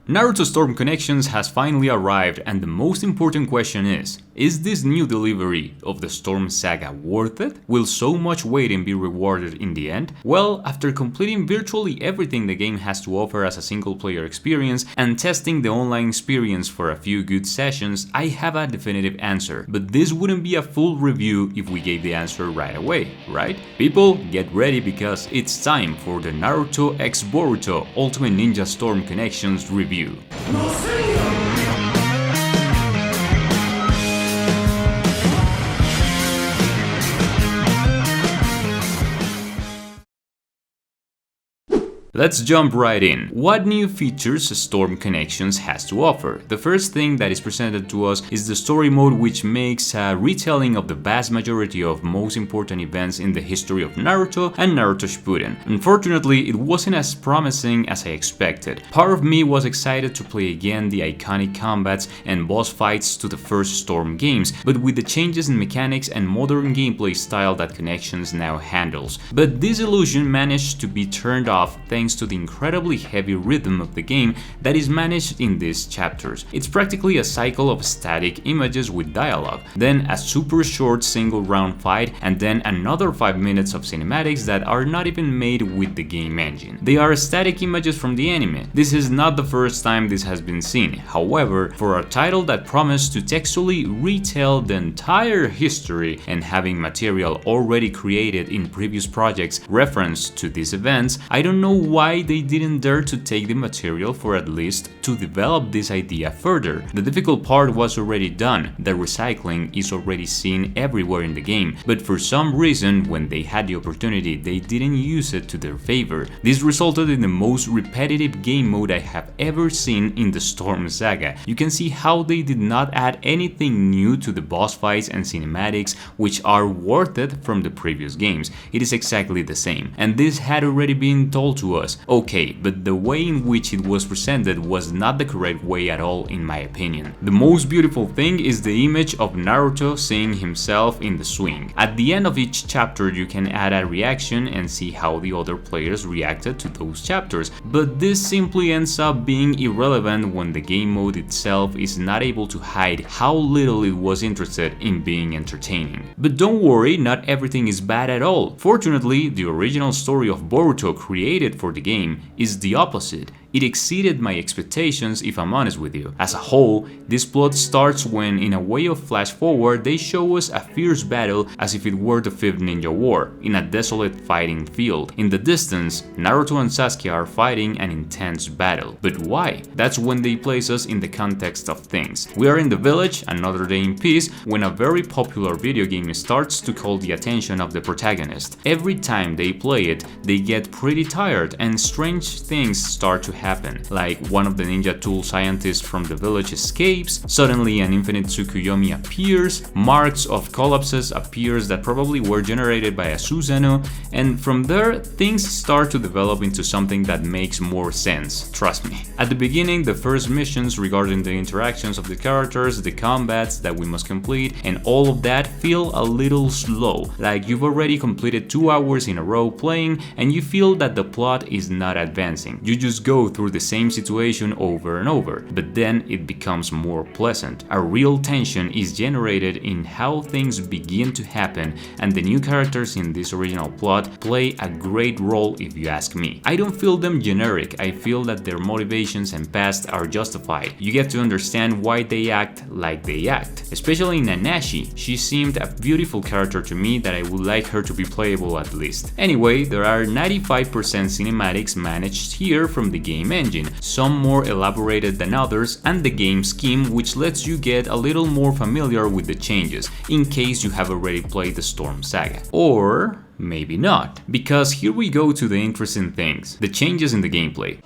Naruto Storm Connections has finally arrived, and the most important question is this new delivery of the Storm Saga worth it? Will so much waiting be rewarded in the end? Well, after completing virtually everything the game has to offer as a single player experience and testing the online experience for a few good sessions, I have a definitive answer. But this wouldn't be a full review if we gave the answer right away, right? People, get ready because it's time for the Naruto x Boruto Ultimate Ninja Storm Connections review. Let's jump right in. What new features Storm Connections has to offer? The first thing that is presented to us is the story mode, which makes a retelling of the vast majority of most important events in the history of Naruto and Naruto Shippuden. Unfortunately, it wasn't as promising as I expected. Part of me was excited to play again the iconic combats and boss fights to the first Storm games, but with the changes in mechanics and modern gameplay style that Connections now handles. But this illusion managed to be turned off thanks to the incredibly heavy rhythm of the game that is managed in these chapters. It's practically a cycle of static images with dialogue, then a super short single round fight, and then another 5 minutes of cinematics that are not even made with the game engine. They are static images from the anime. This is not the first time this has been seen. However, for a title that promised to textually retell the entire history and having material already created in previous projects referenced to these events, I don't know why they didn't dare to take the material for at least to develop this idea further. The difficult part was already done, the recycling is already seen everywhere in the game, but for some reason when they had the opportunity they didn't use it to their favor. This resulted in the most repetitive game mode I have ever seen in the Storm Saga. You can see how they did not add anything new to the boss fights and cinematics, which are worth it from the previous games. It is exactly the same, and this had already been told to us. Okay, but the way in which it was presented was not the correct way at all in my opinion. The most beautiful thing is the image of Naruto seeing himself in the swing. At the end of each chapter you can add a reaction and see how the other players reacted to those chapters, but this simply ends up being irrelevant when the game mode itself is not able to hide how little it was interested in being entertaining. But don't worry, not everything is bad at all. Fortunately, the original story of Boruto created for the game is the opposite. It exceeded my expectations if I'm honest with you. As a whole, this plot starts when, in a way of flash forward, they show us a fierce battle as if it were the 5th Ninja War, in a desolate fighting field. In the distance, Naruto and Sasuke are fighting an intense battle. But why? That's when they place us in the context of things. We are in the village, another day in peace, when a very popular video game starts to call the attention of the protagonist. Every time they play it, they get pretty tired and strange things start to happen, like one of the ninja tool scientists from the village escapes, suddenly an infinite Tsukuyomi appears, marks of collapses appears that probably were generated by a Susanoo, and from there things start to develop into something that makes more sense, trust me. At the beginning, the first missions regarding the interactions of the characters, the combats that we must complete, and all of that feel a little slow, like you've already completed 2 hours in a row playing and you feel that the plot is not advancing. You just go through the same situation over and over, but then it becomes more pleasant. A real tension is generated in how things begin to happen, and the new characters in this original plot play a great role if you ask me. I don't feel them generic, I feel that their motivations and past are justified. You get to understand why they act like they act. Especially Nanashi, she seemed a beautiful character to me that I would like her to be playable at least. Anyway, there are 95% cinematics managed here from the game engine, some more elaborated than others, and the game scheme, which lets you get a little more familiar with the changes, in case you have already played the Storm Saga. Or maybe not, because here we go to the interesting things, the changes in the gameplay.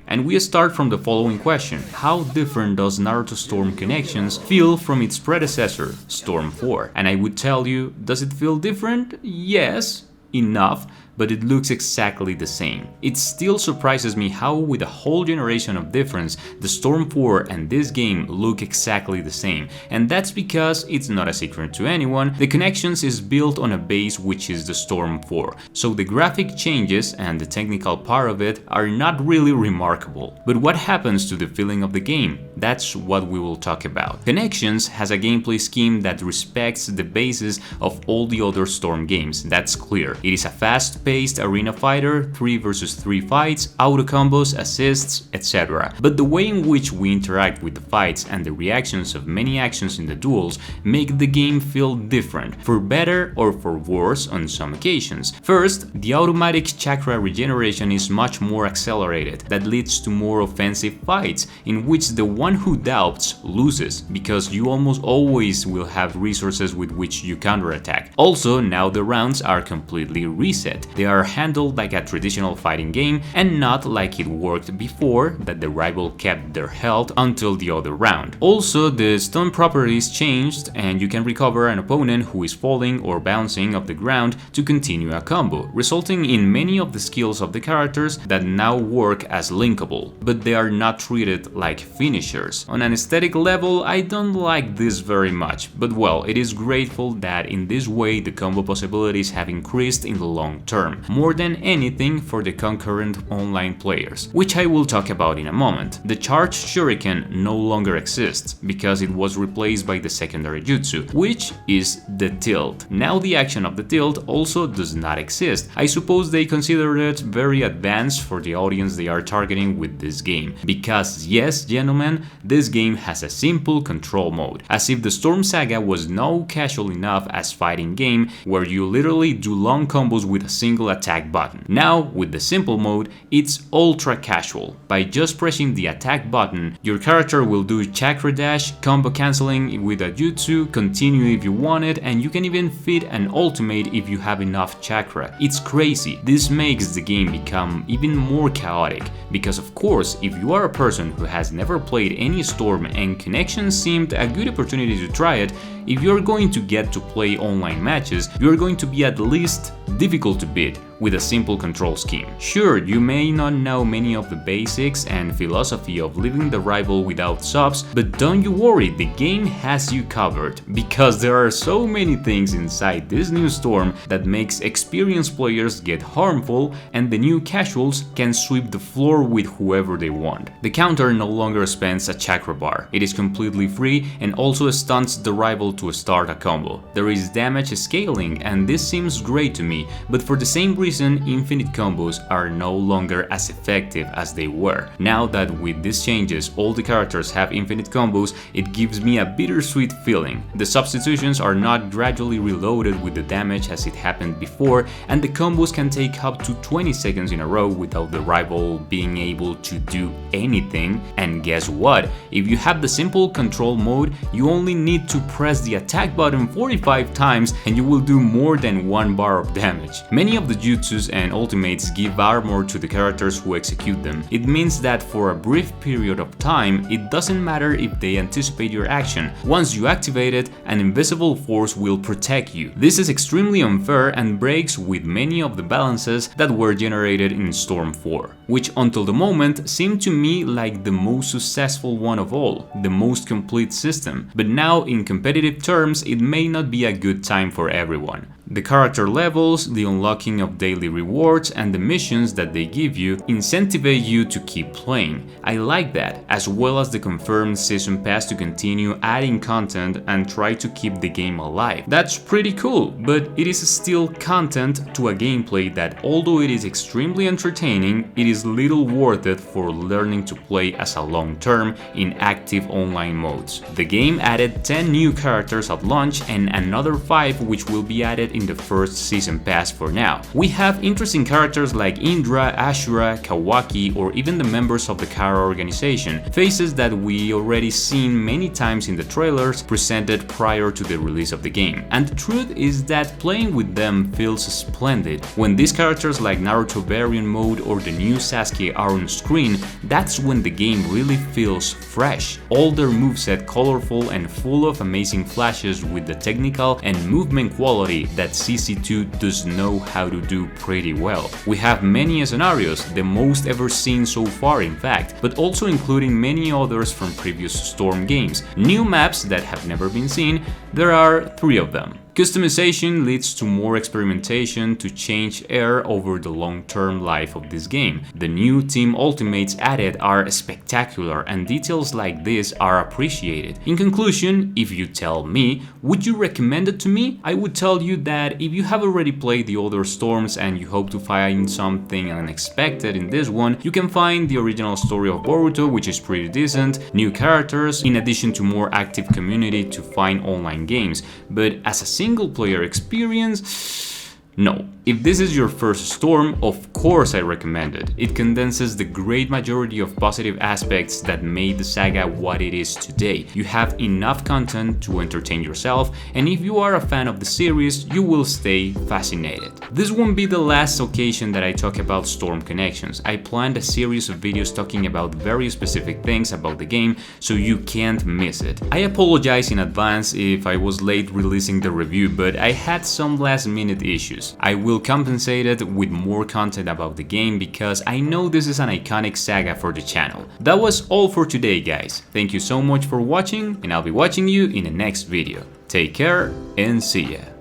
And we start from the following question: how different does Naruto Storm Connections feel from its predecessor, Storm 4? And I would tell you, does it feel different? Yes, enough, but it looks exactly the same. It still surprises me how with a whole generation of difference, the Storm 4 and this game look exactly the same, and that's because it's not a secret to anyone, the Connections is built on a base which is the Storm 4, so the graphic changes and the technical part of it are not really remarkable. But what happens to the feeling of the game? That's what we will talk about. Connections has a gameplay scheme that respects the basis of all the other Storm games, that's clear. It is a fast-paced arena fighter, 3 versus 3 fights, auto combos, assists, etc. But the way in which we interact with the fights and the reactions of many actions in the duels make the game feel different, for better or for worse on some occasions. First, the automatic chakra regeneration is much more accelerated, that leads to more offensive fights, in which the one who doubts loses, because you almost always will have resources with which you counterattack. Also, now the rounds are completely reset. They are handled like a traditional fighting game and not like it worked before, that the rival kept their health until the other round. Also, the stun properties changed and you can recover an opponent who is falling or bouncing off the ground to continue a combo, resulting in many of the skills of the characters that now work as linkable, but they are not treated like finishers. On an aesthetic level, I don't like this very much, but well, it is grateful that in this way the combo possibilities have increased in the long term, more than anything for the concurrent online players, which I will talk about in a moment. The charged shuriken no longer exists, because it was replaced by the secondary jutsu, which is the tilt. Now the action of the tilt also does not exist. I suppose they consider it very advanced for the audience they are targeting with this game, because yes, gentlemen, this game has a simple control mode, as if the Storm Saga was no casual enough as fighting game where you literally do long combos with a single attack button. Now, with the simple mode, it's ultra casual. By just pressing the attack button, your character will do chakra dash, combo cancelling with a jutsu, continue if you want it, and you can even fit an ultimate if you have enough chakra. It's crazy. This makes the game become even more chaotic, because of course, if you are a person who has never played any Storm and Connection seemed a good opportunity to try it, if you're going to get to play online matches, you're going to be at least difficult to beat with a simple control scheme. Sure, you may not know many of the basics and philosophy of leaving the rival without subs, but don't you worry, the game has you covered, because there are so many things inside this new Storm that makes experienced players get harmful and the new casuals can sweep the floor with whoever they want. The counter no longer spends a chakra bar, it is completely free and also stunts the rival to start a combo. There is damage scaling and this seems great to me, but for the same reason infinite combos are no longer as effective as they were. Now that with these changes all the characters have infinite combos, it gives me a bittersweet feeling. The substitutions are not gradually reloaded with the damage as it happened before, and the combos can take up to 20 seconds in a row without the rival being able to do anything. And guess what? If you have the simple control mode, you only need to press the attack button 45 times and you will do more than 1 bar of damage. Many of the jutsus and ultimates give armor to the characters who execute them. It means that for a brief period of time, it doesn't matter if they anticipate your action. Once you activate it, an invisible force will protect you. This is extremely unfair and breaks with many of the balances that were generated in Storm 4, which until the moment seemed to me like the most successful one of all, the most complete system. But now in competitive terms, it may not be a good time for everyone. The character levels, the unlocking of daily rewards and the missions that they give you incentivize you to keep playing. I like that, as well as the confirmed season pass to continue adding content and try to keep the game alive. That's pretty cool, but it is still content to a gameplay that, although it is extremely entertaining, it is little worth it for learning to play as a long term in active online modes. The game added 10 new characters at launch and another 5 which will be added in the first season pass for now. We have interesting characters like Indra, Ashura, Kawaki, or even the members of the Kara organization, faces that we already seen many times in the trailers presented prior to the release of the game. And the truth is that playing with them feels splendid. When these characters like Naruto variant mode or the new Sasuke are on screen, that's when the game really feels fresh. All their moveset colorful and full of amazing flashes with the technical and movement quality that that CC2 does know how to do pretty well. We have many scenarios, the most ever seen so far in fact, but also including many others from previous Storm games. New maps that have never been seen, there are 3 of them. Customization leads to more experimentation to change air over the long-term life of this game. The new team ultimates added are spectacular and details like this are appreciated. In conclusion, if you tell me, would you recommend it to me? I would tell you that if you have already played the other Storms and you hope to find something unexpected in this one, you can find the original story of Boruto, which is pretty decent, new characters, in addition to more active community to find online games. But as a single player experience, no. If this is your first Storm, of course I recommend it. It condenses the great majority of positive aspects that made the saga what it is today. You have enough content to entertain yourself, and if you are a fan of the series, you will stay fascinated. This won't be the last occasion that I talk about Storm Connections. I planned a series of videos talking about very specific things about the game, so you can't miss it. I apologize in advance if I was late releasing the review, but I had some last-minute issues. I will compensate it with more content about the game because I know this is an iconic saga for the channel. That was all for today, guys. Thank you so much for watching, and I'll be watching you in the next video. Take care and see ya.